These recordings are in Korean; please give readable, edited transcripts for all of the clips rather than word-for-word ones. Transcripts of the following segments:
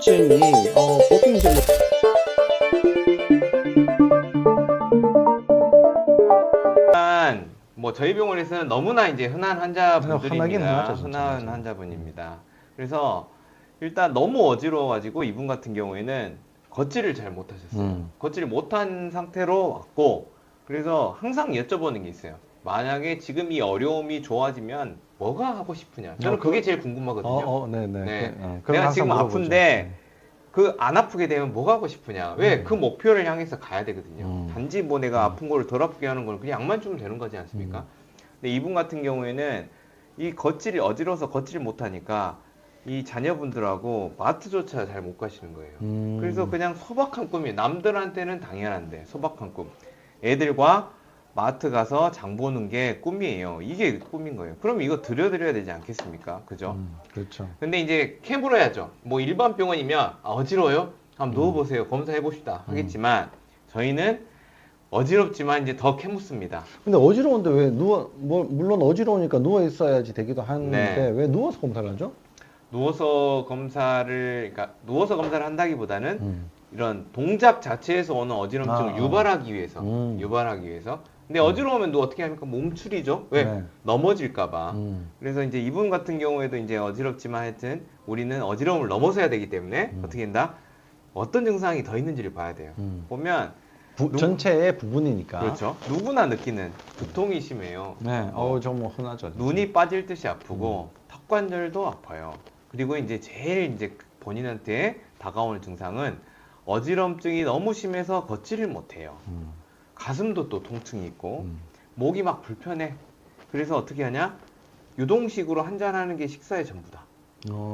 어지럼증이 보통 이제 일단 뭐 저희 병원에서는 너무나 이제 흔한 흔하긴 환자분들입니다. 하죠, 진짜. 흔한 맞아요. 환자분입니다. 그래서 일단 너무 어지러워가지고 이분 같은 경우에는 걷지를 잘 못하셨어요. 걷지를 못한 상태로 왔고, 그래서 항상 여쭤보는 게 있어요. 만약에 지금 이 어려움이 좋아지면 뭐가 하고 싶으냐? 저는 그게 제일 궁금하거든요. 네네. 네. 그건 내가 항상 지금 물어보죠. 아픈데 그 안 아프게 되면 뭐가 하고 싶으냐? 왜? 그 목표를 향해서 가야 되거든요. 단지 뭐 내가 아픈 거를 덜 아프게 하는 건 그냥 약만 주면 되는 거지 않습니까? 근데 이분 같은 경우에는 이 걷지를 어지러워서 걷지를 못하니까 이 자녀분들하고 마트조차 잘 못 가시는 거예요. 그래서 그냥 소박한 꿈이 남들한테는 당연한데 소박한 꿈. 애들과 마트 가서 장 보는 게 꿈이에요. 이게 꿈인 거예요. 그럼 이거 들여드려야 되지 않겠습니까? 그죠? 그렇죠. 근데 이제 캠프로 해야죠. 뭐 일반 병원이면 어지러워요? 한번 누워보세요. 검사해 봅시다. 하겠지만 저희는 어지럽지만 이제 더 캐묻습니다. 근데 어지러운데 왜 물론 어지러우니까 누워 있어야지 되기도 하는데 네. 왜 누워서 검사를 하죠? 누워서 검사를 한다기보다는 이런 동작 자체에서 오는 어지럼증을 유발하기 위해서 유발하기 위해서. 근데 어지러우면 또 어떻게 합니까? 몸출이죠. 왜? 네. 넘어질까봐. 그래서 이제 이분 같은 경우에도 이제 어지럽지만 하여튼 우리는 어지러움을 넘어서야 되기 때문에 어떻게 한다? 어떤 증상이 더 있는지를 봐야 돼요. 보면 전체의 부분이니까. 그렇죠. 누구나 느끼는 두통이 심해요. 네. 좀 흔하죠. 진짜. 눈이 빠질 듯이 아프고 턱관절도 아파요. 그리고 이제 제일 이제 본인한테 다가오는 증상은 어지럼증이 너무 심해서 걷지를 못해요. 가슴도 또 통증이 있고 목이 막 불편해. 그래서 어떻게 하냐? 유동식으로 한잔하는 게 식사의 전부다.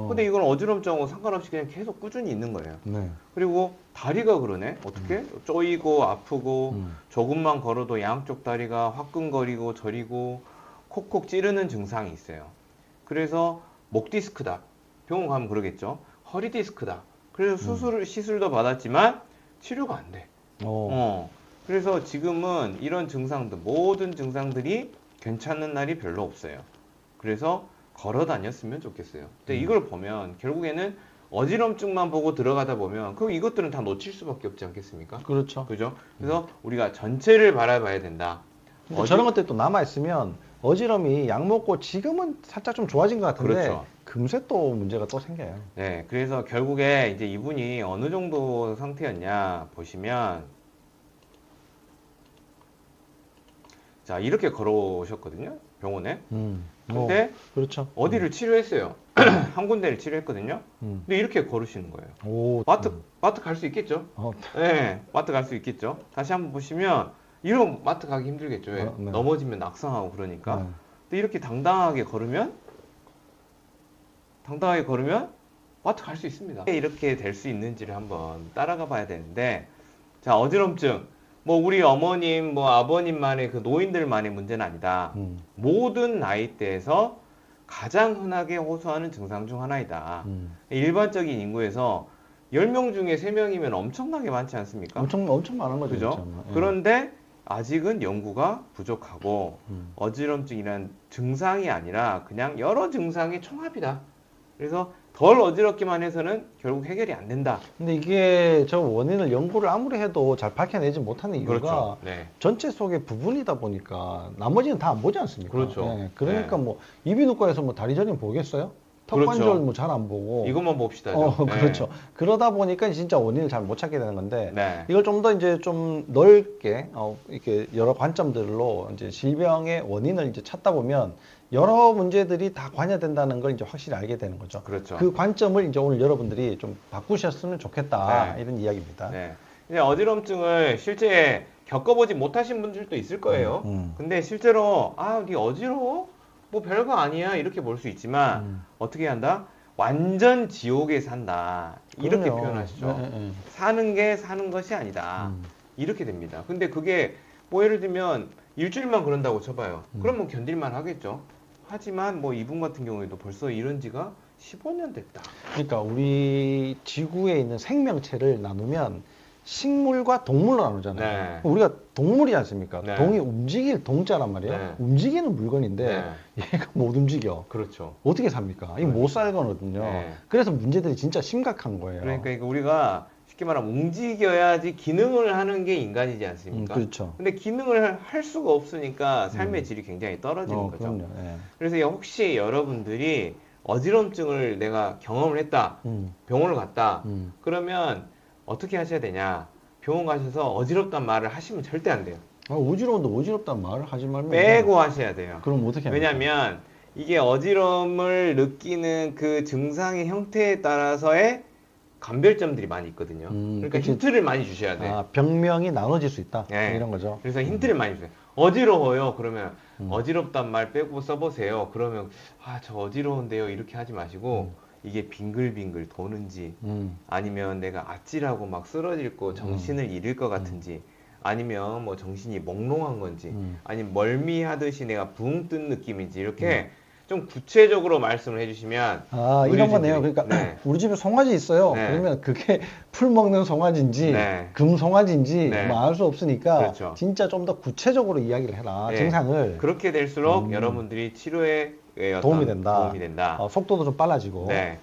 근데 이건 어지럼증하고 상관없이 그냥 계속 꾸준히 있는 거예요. 네. 그리고 다리가 그러네. 어떻게? 쪼이고 아프고 조금만 걸어도 양쪽 다리가 화끈거리고 저리고 콕콕 찌르는 증상이 있어요. 그래서 목 디스크다. 병원 가면 그러겠죠. 허리 디스크다. 그래서 시술도 받았지만 치료가 안 돼. 그래서 지금은 이런 증상들, 모든 증상들이 괜찮은 날이 별로 없어요. 그래서 걸어 다녔으면 좋겠어요. 근데 이걸 보면 결국에는 어지럼증만 보고 들어가다 보면 그럼 이것들은 다 놓칠 수밖에 없지 않겠습니까? 그렇죠. 그죠? 그래서 우리가 전체를 바라봐야 된다. 근데 저런 것들이 또 남아있으면 어지럼이 약 먹고 지금은 살짝 좀 좋아진 것 같은데 그렇죠. 금세 또 문제가 또 생겨요. 네, 그래서 결국에 이제 이분이 어느 정도 상태였냐 보시면 자 이렇게 걸어오셨거든요 병원에. 근데 그렇죠. 어디를 치료했어요. 한 군데를 치료했거든요. 근데 이렇게 걸으시는 거예요. 마트 갈 수 있겠죠? 네, 마트 갈 수 있겠죠? 다시 한번 보시면 이런 마트 가기 힘들겠죠. 왜? 네. 넘어지면 낙상하고 그러니까. 네. 근데 이렇게 당당하게 걸으면 마트 갈 수 있습니다. 왜 이렇게 될 수 있는지를 한번 따라가 봐야 되는데, 자 어지럼증 뭐 우리 어머님 뭐 아버님만의 그 노인들만의 문제는 아니다. 모든 나이대에서 가장 흔하게 호소하는 증상 중 하나이다. 일반적인 인구에서 10명 중에 3명이면 엄청나게 많지 않습니까? 엄청 많은 거죠. 그죠? 진짜. 예. 그런데 아직은 연구가 부족하고 어지럼증이란 증상이 아니라 그냥 여러 증상의 총합이다. 그래서 덜 어지럽기만 해서는 결국 해결이 안 된다. 근데 이게 저 원인을 연구를 아무리 해도 잘 밝혀내지 못하는 이유가 그렇죠. 네. 전체 속의 부분이다 보니까 나머지는 다 안 보지 않습니까? 그렇죠. 예, 그러니까 네. 뭐 이비인후과에서 뭐 다리 저림 보겠어요? 턱관절 그렇죠. 뭐 잘 안 보고. 이것만 봅시다. 네. 그렇죠. 그러다 보니까 진짜 원인을 잘 못 찾게 되는 건데 네. 이걸 좀 더 이제 좀 넓게 이렇게 여러 관점들로 이제 질병의 원인을 이제 찾다 보면 여러 문제들이 다 관여된다는 걸 이제 확실히 알게 되는 거죠. 그렇죠. 그 관점을 이제 오늘 여러분들이 좀 바꾸셨으면 좋겠다 네. 이런 이야기입니다. 네. 이제 어지럼증을 실제 겪어보지 못하신 분들도 있을 거예요. 근데 실제로 네 어지러워? 뭐 별거 아니야 이렇게 볼 수 있지만 어떻게 한다? 완전 지옥에 산다 이렇게 그럼요. 표현하시죠. 네. 사는 게 사는 것이 아니다 이렇게 됩니다. 근데 그게 뭐 예를 들면 일주일만 그런다고 쳐봐요. 그러면 견딜만 하겠죠. 하지만 뭐 이분 같은 경우에도 벌써 이런 지가 15년 됐다. 그러니까 우리 지구에 있는 생명체를 나누면 식물과 동물로 나누잖아요. 네. 우리가 동물이지 않습니까? 네. 동이 움직일 동자란 말이에요. 네. 움직이는 물건인데 네. 얘가 못 움직여. 그렇죠. 어떻게 삽니까? 이거 못 살거든요. 네. 그래서 문제들이 진짜 심각한 거예요. 그러니까 이거 우리가 쉽게 말하면 움직여야지 기능을 하는 게 인간이지 않습니까? 그렇죠. 근데 기능을 할 수가 없으니까 삶의 질이 굉장히 떨어지는 거죠. 그럼요. 예. 그래서 혹시 여러분들이 어지럼증을 내가 경험을 했다, 병원을 갔다, 그러면 어떻게 하셔야 되냐? 병원 가셔서 어지럽단 말을 하시면 절대 안 돼요. 어지러운데 어지럽다는 말을 하지 말면 빼고 하셔야 돼요. 그럼 어떻게 합니까? 왜냐면 이게 어지럼을 느끼는 그 증상의 형태에 따라서의 감별점들이 많이 있거든요. 그러니까 그치. 힌트를 많이 주셔야 돼요. 아, 병명이 나눠질 수 있다. 네. 이런 거죠. 그래서 힌트를 많이 주세요. 어지러워요. 그러면 어지럽단 말 빼고 써보세요. 그러면 저 어지러운데요. 이렇게 하지 마시고 이게 빙글빙글 도는지 아니면 내가 아찔하고 막 쓰러질 거 정신을 잃을 것 같은지 아니면 뭐 정신이 몽롱한 건지 아니면 멀미하듯이 내가 붕 뜬 느낌인지 이렇게 좀 구체적으로 말씀을 해주시면 이런 거네요. 의료진들이- 그러니까 네. 우리 집에 송아지 있어요. 네. 그러면 그게 풀 먹는 송아지인지 네. 금 송아지인지 네. 뭐 알 수 없으니까 그렇죠. 진짜 좀 더 구체적으로 이야기를 해라. 네. 증상을 그렇게 될수록 여러분들이 치료에 어떤 도움이 된다. 도움이 된다. 속도도 좀 빨라지고. 네.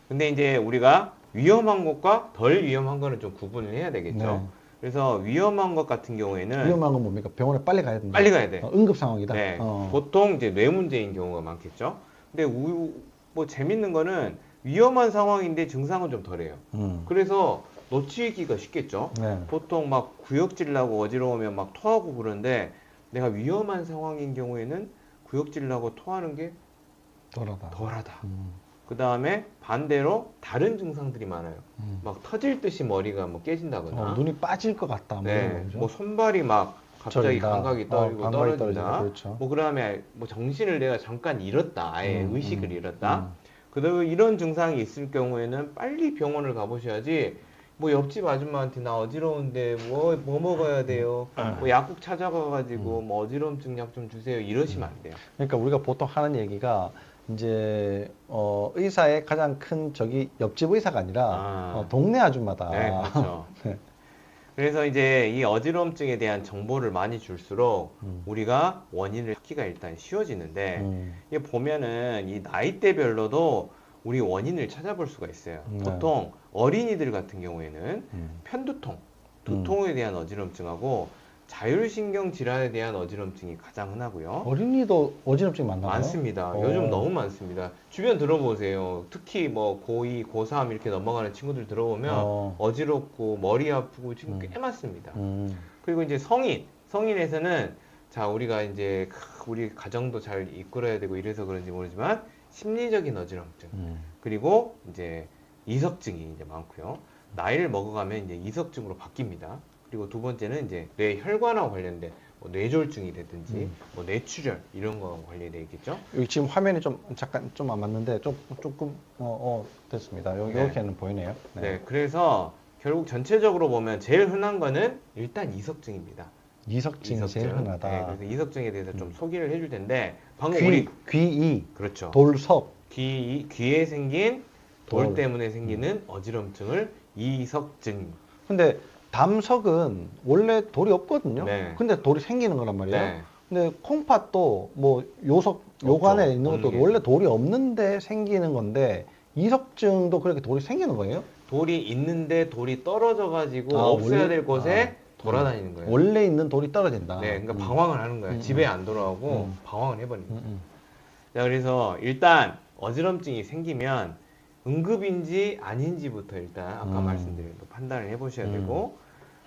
근데 이제 우리가 위험한 것과 덜 위험한 거는 좀 구분을 해야 되겠죠. 네. 그래서 위험한 것 같은 경우에는 위험한 건 뭡니까? 병원에 빨리 가야 된다. 빨리 가야 돼. 응급 상황이다. 네. 보통 이제 뇌 문제인 경우가 많겠죠. 근데 뭐 재밌는 거는 위험한 상황인데 증상은 좀 덜해요. 그래서 놓치기가 쉽겠죠. 네. 보통 막 구역질 나고 어지러우면 막 토하고 그러는데 내가 위험한 상황인 경우에는 구역질 나고 토하는 게 덜하다. 덜하다. 그 다음에 반대로 다른 증상들이 많아요. 막 터질 듯이 머리가 뭐 깨진다거나, 눈이 빠질 것 같다. 뭐 이런 네, 거죠. 뭐 손발이 막 갑자기 저린다. 감각이 떨리고 감각이 떨어진다. 떨어진다. 그렇죠. 뭐 그다음에 뭐 정신을 내가 잠깐 잃었다, 아예 의식을 잃었다. 음. 그다음에 이런 증상이 있을 경우에는 빨리 병원을 가보셔야지. 뭐 옆집 아줌마한테 나 어지러운데 뭐 먹어야 돼요. 뭐 약국 찾아가가지고 뭐 어지럼증 약 좀 주세요. 이러시면 안 돼요. 그러니까 우리가 보통 하는 얘기가 이제 의사의 가장 큰 적이 옆집 의사가 아니라 동네 아줌마다. 네, 그렇죠. 네. 그래서 이제 이 어지럼증에 대한 정보를 많이 줄수록 우리가 원인을 찾기가 일단 쉬워지는데 이게 보면은 이 나이대별로도 우리 원인을 찾아볼 수가 있어요. 네. 보통 어린이들 같은 경우에는 편두통, 두통에 대한 어지럼증하고 자율신경 질환에 대한 어지럼증이 가장 흔하고요. 어린이도 어지럼증이 많나요? 많습니다. 요즘 너무 많습니다. 주변 들어보세요. 특히 뭐 고2, 고3 이렇게 넘어가는 친구들 들어보면 어지럽고 머리 아프고 지금 꽤 많습니다. 그리고 이제 성인에서는 자, 우리가 이제 우리 가정도 잘 이끌어야 되고 이래서 그런지 모르지만 심리적인 어지럼증 그리고 이제 이석증이 이제 많고요. 나이를 먹어가면 이제 이석증으로 바뀝니다. 그리고 두 번째는 이제 뇌혈관하고 관련된 뭐 뇌졸중이 되든지 뭐 뇌출혈 이런 거하고 관련되어 있겠죠. 여기 지금 화면이 좀 잠깐 좀 안 맞는데 조금 됐습니다. 여기 네. 이렇게는 보이네요. 네, 그래서 결국 전체적으로 보면 제일 흔한 거는 일단 이석증입니다. 이석증이 제일 흔하다. 네, 그래서 이석증에 대해서 좀 소개를 해줄 텐데 방금 귀, 우리 귀이, 그렇죠. 돌석. 귀에 생긴 돌 돌. 때문에 생기는 어지럼증을 이석증. 근데 담석은 원래 돌이 없거든요. 네. 근데 돌이 생기는 거란 말이에요. 네. 근데 콩팥도 뭐 요석 요관에 없죠. 있는 것도 없는 게 원래 돌이 없는데 생기는 건데 이석증도 그렇게 돌이 생기는 거예요? 돌이 있는데 돌이 떨어져 가지고 아, 없애야 원래- 될 곳에 돌아다니는 거예요. 원래 있는 돌이 떨어진다. 네, 그러니까 방황을 하는 거예요. 집에 안 돌아오고 방황을 해버리는 거예요. 음. 자, 그래서 일단 어지럼증이 생기면 응급인지 아닌지부터 일단 아까 말씀드린 거 판단을 해보셔야 되고,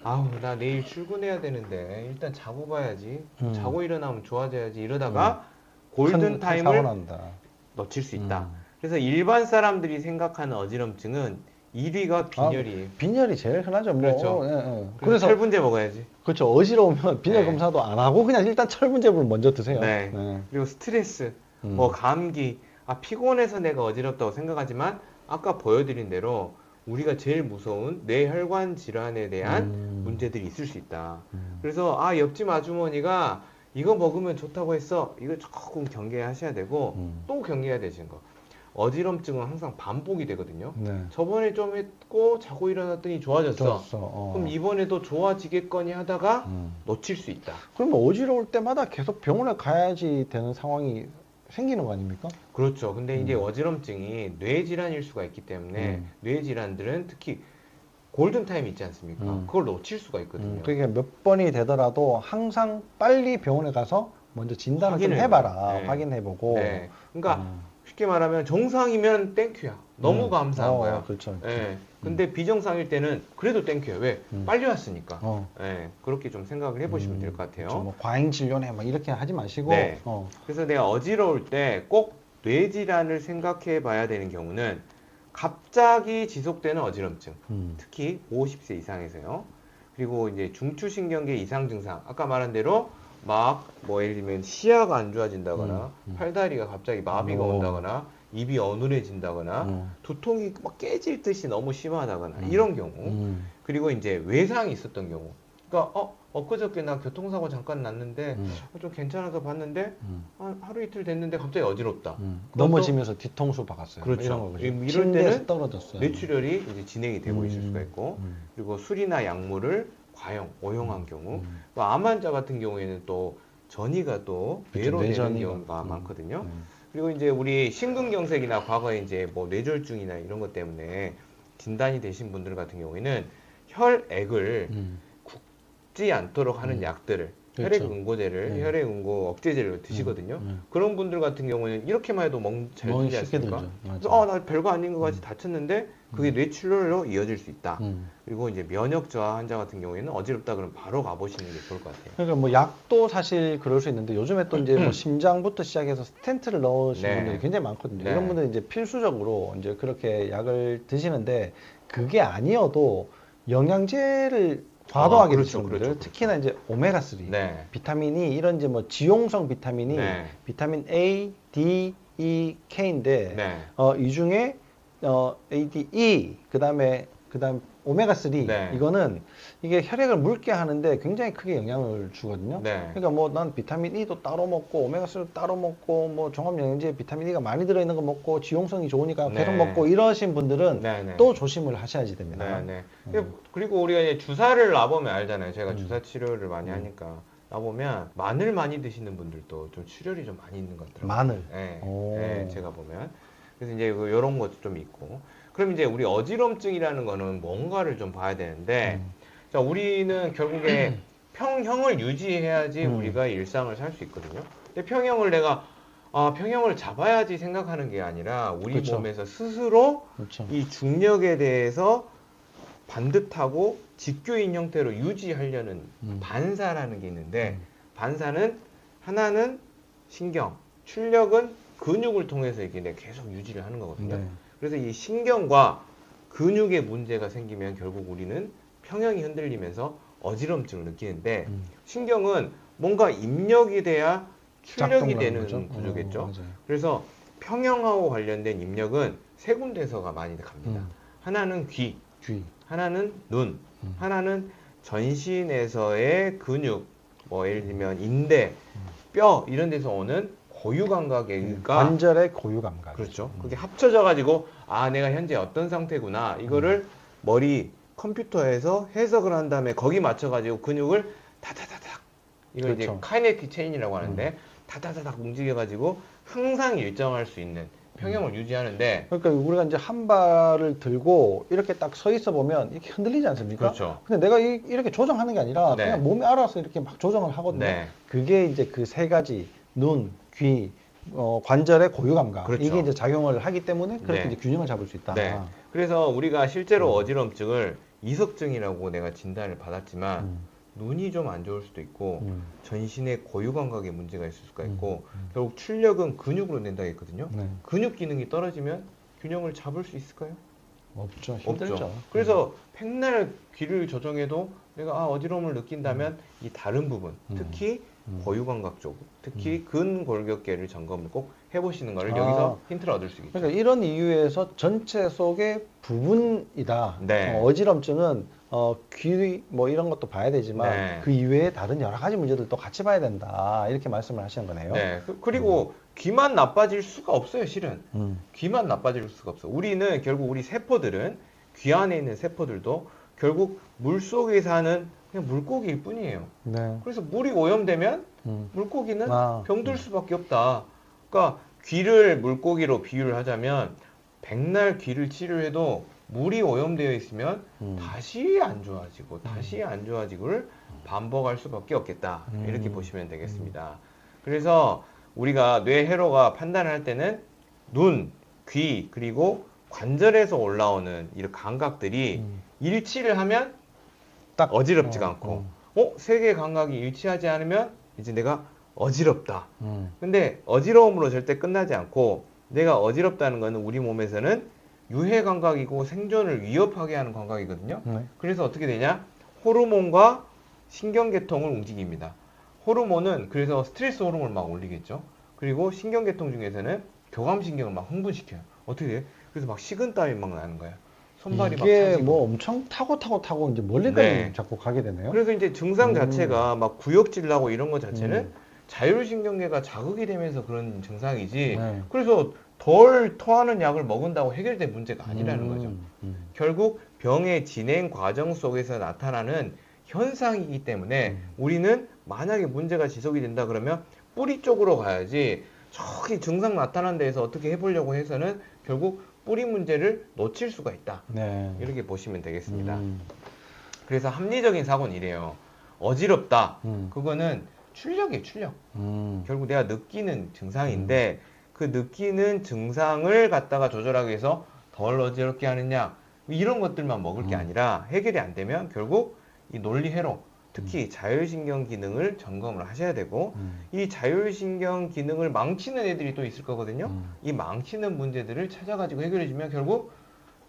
아우 나 내일 출근해야 되는데 일단 자고 봐야지, 자고 일어나면 좋아져야지 이러다가 골든 큰 사고 타임을 난다. 놓칠 수 있다. 그래서 일반 사람들이 생각하는 어지럼증은 1위가 빈혈이에요. 빈혈이 제일 흔하죠. 뭐. 그렇죠. 예, 예. 그래서 그래서 철분제 먹어야지. 그렇죠. 어지러우면 빈혈 네. 검사도 안 하고 그냥 일단 철분제를 먼저 드세요. 네. 네. 그리고 스트레스, 뭐 감기, 피곤해서 내가 어지럽다고 생각하지만 아까 보여드린 대로 우리가 제일 무서운 뇌혈관 질환에 대한 문제들이 있을 수 있다. 그래서 옆집 아주머니가 이거 먹으면 좋다고 했어. 이거 조금 경계하셔야 되고 또 경계해야 되시는 거. 어지럼증은 항상 반복이 되거든요. 네. 저번에 좀 했고 자고 일어났더니 좋아졌어. 좋았어. 그럼 이번에도 좋아지겠거니 하다가 놓칠 수 있다. 그러면 어지러울 때마다 계속 병원에 가야지 되는 상황이 생기는 거 아닙니까? 그렇죠. 근데 이제 어지럼증이 뇌 질환일 수가 있기 때문에 뇌 질환들은 특히 골든타임 있지 않습니까? 그걸 놓칠 수가 있거든요. 그러니까 몇 번이 되더라도 항상 빨리 병원에 가서 먼저 진단을 좀 해봐라. 네. 확인해보고. 네. 그러니까 쉽게 말하면 정상이면 땡큐야. 너무 감사한 거야. 그렇죠. 예. 근데 비정상일 때는 그래도 땡큐야. 왜? 빨리 왔으니까. 예. 그렇게 좀 생각을 해보시면 될 것 같아요. 그렇죠. 뭐 과잉 진료네 막 이렇게 하지 마시고. 네. 그래서 내가 어지러울 때 꼭 뇌질환을 생각해 봐야 되는 경우는 갑자기 지속되는 어지럼증. 특히 50세 이상에서요. 그리고 이제 중추신경계 이상 증상. 아까 말한 대로 막 뭐 예를 들면 시야가 안 좋아진다거나 팔다리가 갑자기 마비가 온다거나 입이 어눌해진다거나 두통이 막 깨질 듯이 너무 심하다거나 이런 경우. 그리고 이제 외상이 있었던 경우. 그러니까 엊그저께 나 교통사고 잠깐 났는데 좀 괜찮아서 봤는데 하루 이틀 됐는데 갑자기 어지럽다. 넘어지면서 뒤통수 박았어요. 그렇죠. 이런 거죠. 이럴 때는 떨어졌어요. 뇌출혈이 이제 진행이 되고 있을 수가 있고, 그리고 술이나 약물을 과용, 오용한 경우, 또 암 환자 같은 경우에는 또 전이가 또 뇌로 되는 뇌전이가. 경우가 많거든요. 그리고 이제 우리 심근경색이나 과거에 이제 뭐 뇌졸중이나 이런 것 때문에 진단이 되신 분들 같은 경우에는 혈액을 굽지 않도록 하는 약들을 그렇죠. 혈액응고제를 혈액응고 억제제를 드시거든요. 그런 분들 같은 경우는 이렇게만 해도 잘 멍이 들지 쉽게 않습니까? 들죠. 그래서 나 별거 아닌 것 같이 다쳤는데 그게 뇌출혈로 이어질 수 있다. 그리고 이제 면역 저하 환자 같은 경우에는 어지럽다 그러면 바로 가보시는 게 좋을 것 같아요. 그러니까 뭐 약도 사실 그럴 수 있는데 요즘에 또 이제 뭐 심장부터 시작해서 스텐트를 넣으시는 네. 분들이 굉장히 많거든요. 네. 이런 분들은 이제 필수적으로 이제 그렇게 약을 드시는데 그게 아니어도 영양제를 과도하게 그렇죠, 드시는 분들, 그렇죠. 특히나 이제 오메가3, 네. 비타민이 이런 이제 뭐 지용성 비타민이 네. 비타민 A, D, E, K인데 네. 이 중에 A, D, E 그다음 오메가3 네. 이거는 이게 혈액을 묽게 하는데 굉장히 크게 영향을 주거든요. 네. 그러니까 뭐 난 비타민 E도 따로 먹고 오메가3도 따로 먹고 뭐 종합영양제 비타민 E가 많이 들어있는 거 먹고 지용성이 좋으니까 네. 계속 먹고 이러신 분들은 네, 네. 또 조심을 하셔야지 됩니다. 네, 네. 그리고 우리가 이제 주사를 놔보면 알잖아요. 제가 주사 치료를 많이 하니까 놔보면 마늘 많이 드시는 분들도 좀 출혈이 좀 많이 있는 것 같더라고요. 마늘. 네, 오. 네, 제가 보면. 그래서 이제 이런 것도 좀 있고. 그럼 이제 우리 어지럼증이라는 거는 뭔가를 좀 봐야 되는데, 자, 우리는 결국에 평형을 유지해야지 우리가 일상을 살 수 있거든요. 근데 평형을 내가 평형을 잡아야지 생각하는 게 아니라 우리 그렇죠. 몸에서 스스로 그렇죠. 이 중력에 대해서 반듯하고 직교인 형태로 유지하려는 반사라는 게 있는데 반사는 하나는 신경, 출력은 근육을 통해서 이게 계속 유지를 하는 거거든요. 네. 그래서 이 신경과 근육의 문제가 생기면 결국 우리는 평형이 흔들리면서 어지럼증을 느끼는데 신경은 뭔가 입력이 돼야 출력이 작동을 되는 하는 거죠? 구조겠죠. 맞아요. 그래서 평형하고 관련된 입력은 세 군데서가 많이 갑니다. 하나는 귀, 하나는 눈, 하나는 전신에서의 근육, 뭐 예를 들면 인대, 뼈 이런 데서 오는 고유 감각의 관절의 고유 감각. 그렇죠. 그게 합쳐져 가지고 내가 현재 어떤 상태구나 이거를 머리 컴퓨터에서 해석을 한 다음에 거기 맞춰 가지고 근육을 다다다닥 이걸 그렇죠. 이제 카이네틱 체인이라고 하는데 다다다닥 움직여 가지고 항상 일정할 수 있는 평형을 유지하는데 그러니까 우리가 이제 한 발을 들고 이렇게 딱 서 있어 보면 이렇게 흔들리지 않습니까? 그렇죠. 근데 내가 이렇게 조정하는 게 아니라 네. 그냥 몸이 알아서 이렇게 막 조정을 하거든요. 네. 그게 이제 그 세 가지 눈, 귀, 관절의 고유 감각 그렇죠. 이게 이제 작용을 하기 때문에 그렇게 네. 이제 균형을 잡을 수 있다. 네. 그래서 우리가 실제로 어지럼증을 이석증이라고 내가 진단을 받았지만 눈이 좀 안 좋을 수도 있고 전신의 고유 감각에 문제가 있을 수가 있고 결국 출력은 근육으로 낸다고 했거든요. 네. 근육 기능이 떨어지면 균형을 잡을 수 있을까요? 없죠. 힘들죠. 없죠. 그래서 백날 귀를 조정해도 내가 어지러움을 느낀다면 이 다른 부분, 특히 고유감각 쪽, 특히 근골격계를 점검을 꼭 해보시는 거를 아. 여기서 힌트를 얻을 수 있겠죠. 그러니까 이런 이유에서 전체 속의 부분이다. 네. 어지럼증은 귀 뭐 이런 것도 봐야 되지만 네. 그 이외에 다른 여러 가지 문제들도 같이 봐야 된다. 이렇게 말씀을 하시는 거네요. 네. 그리고 귀만 나빠질 수가 없어요, 실은. 귀만 나빠질 수가 없어. 우리는 결국 우리 세포들은 귀 안에 있는 세포들도 결국 물 속에 사는 그냥 물고기일 뿐이에요. 네. 그래서 물이 오염되면 물고기는 아. 병들 수밖에 없다. 그러니까 귀를 물고기로 비유를 하자면 백날 귀를 치료해도 물이 오염되어 있으면 다시 안 좋아지고 다시 안 좋아지고를 반복할 수밖에 없겠다. 이렇게 보시면 되겠습니다. 그래서 우리가 뇌 회로가 판단을 할 때는 눈, 귀, 그리고 관절에서 올라오는 이런 감각들이 일치를 하면 딱 어지럽지가 않고 세 개의 감각이 일치하지 않으면 이제 내가 어지럽다. 근데 어지러움으로 절대 끝나지 않고 내가 어지럽다는 것은 우리 몸에서는 유해 감각이고 생존을 위협하게 하는 감각이거든요. 네. 그래서 어떻게 되냐? 호르몬과 신경계통을 움직입니다. 호르몬은 그래서 스트레스 호르몬을 막 올리겠죠. 그리고 신경계통 중에서는 교감신경을 막 흥분시켜요. 어떻게 돼요? 그래서 막 식은땀이 막 나는 거예요. 손발이 막 이게 차지고. 뭐 엄청 타고 이제 멀리까지 네. 자꾸 가게 되네요. 그래서 이제 증상 자체가 막 구역질 나고 이런 것 자체는 자율신경계가 자극이 되면서 그런 증상이지. 네. 그래서 덜 토하는 약을 먹은다고 해결된 문제가 아니라는 거죠. 결국 병의 진행 과정 속에서 나타나는 현상이기 때문에 우리는 만약에 문제가 지속이 된다 그러면 뿌리 쪽으로 가야지 저기 증상 나타난 데에서 어떻게 해보려고 해서는 결국 뿌리 문제를 놓칠 수가 있다. 네. 이렇게 보시면 되겠습니다. 그래서 합리적인 사고는 이래요. 어지럽다. 그거는 출력이에요, 출력. 결국 내가 느끼는 증상인데 그 느끼는 증상을 갖다가 조절하기 위해서 덜 어지럽게 하느냐 이런 것들만 먹을 게 아니라 해결이 안 되면 결국 이 논리 회로 특히 자율신경 기능을 점검을 하셔야 되고 이 자율신경 기능을 망치는 애들이 또 있을 거거든요. 이 망치는 문제들을 찾아가지고 해결해 주면 결국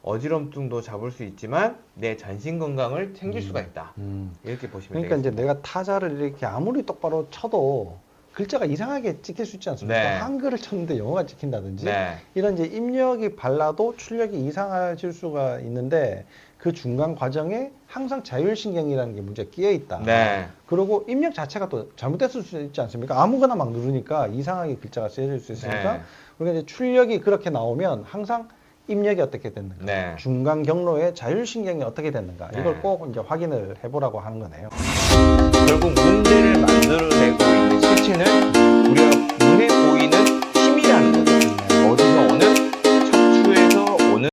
어지럼증도 잡을 수 있지만 내 전신 건강을 챙길 수가 있다. 이렇게 보시면 그러니까 되겠습니다. 이제 내가 타자를 이렇게 아무리 똑바로 쳐도 글자가 이상하게 찍힐 수 있지 않습니까? 네. 한글을 쳤는데 영어가 찍힌다든지 네. 이런 이제 입력이 발라도 출력이 이상해질 수가 있는데 그 중간 과정에 항상 자율신경이라는 게 문제가 끼어 있다. 네. 그리고 입력 자체가 또 잘못됐을 수 있지 않습니까? 아무거나 막 누르니까 이상하게 글자가 쓰여질 수 있으니까 네. 그러니까 이제 출력이 그렇게 나오면 항상 입력이 어떻게 됐는가, 네. 중간 경로의 자율신경이 어떻게 됐는가 네. 이걸 꼭 이제 확인을 해보라고 하는 거네요. 결국